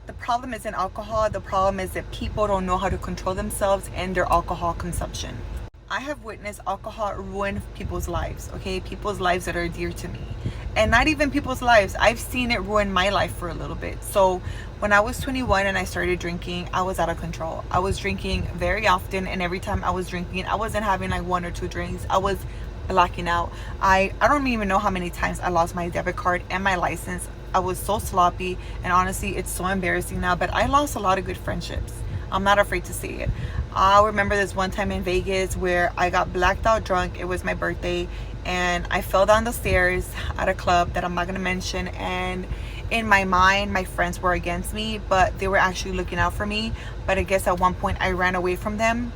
The problem isn't alcohol. The problem is that people don't know how to control themselves and their alcohol consumption. I have witnessed alcohol ruin people's lives, okay? People's lives that are dear to me. And not even people's lives. I've seen it ruin my life for a little bit. So when I was 21 and I started drinking, I was out of control. I was drinking very often, and every time I was drinking, I wasn't having like one or two drinks. I was blacking out. I don't even know how many times I lost my debit card and my license. I was so sloppy, and honestly, it's so embarrassing now, but I lost a lot of good friendships. I'm not afraid to say it. I remember this one time in Vegas where I got blacked out drunk. It was my birthday, and I fell down the stairs at a club that I'm not going to mention. And in my mind, my friends were against me, but they were actually looking out for me. But I guess at one point I ran away from them,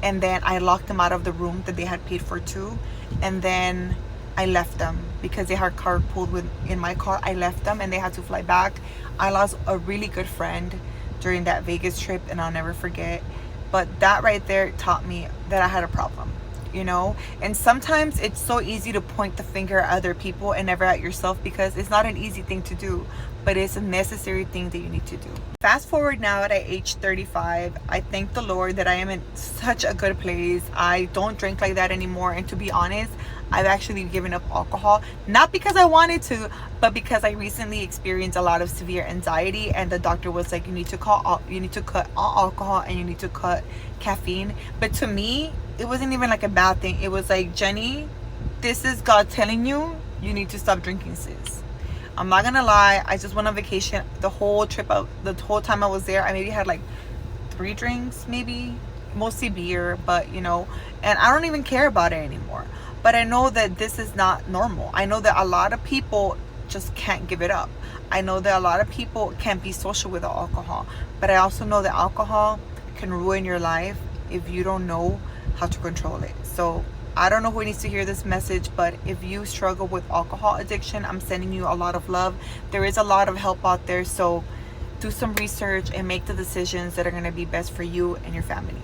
and then I locked them out of the room that they had paid for too. And then I left them because they had carpooled with in my car. I left them and they had to fly back. I lost a really good friend during that Vegas trip, and I'll never forget. But that right there taught me that I had a problem, you know? And sometimes it's so easy to point the finger at other people and never at yourself, because it's not an easy thing to do, but it's a necessary thing that you need to do. Fast forward now at age 35, I thank the Lord that I am in such a good place. I don't drink like that anymore. And to be honest, I've actually given up alcohol, not because I wanted to, but because I recently experienced a lot of severe anxiety, and the doctor was like, you need to cut all alcohol and you need to cut caffeine. But to me, it wasn't even like a bad thing. It was like, Jenny, this is God telling you, you need to stop drinking, sis. I'm not gonna lie, I just went on vacation. The whole time I was there, I maybe had like 3 drinks, maybe, mostly beer, but you know, and I don't even care about it anymore. But I know that this is not normal. I know that a lot of people just can't give it up. I know that a lot of people can't be social without alcohol. But I also know that alcohol can ruin your life if you don't know how to control it. So I don't know who needs to hear this message, but if you struggle with alcohol addiction, I'm sending you a lot of love. There is a lot of help out there. So do some research and make the decisions that are going to be best for you and your family.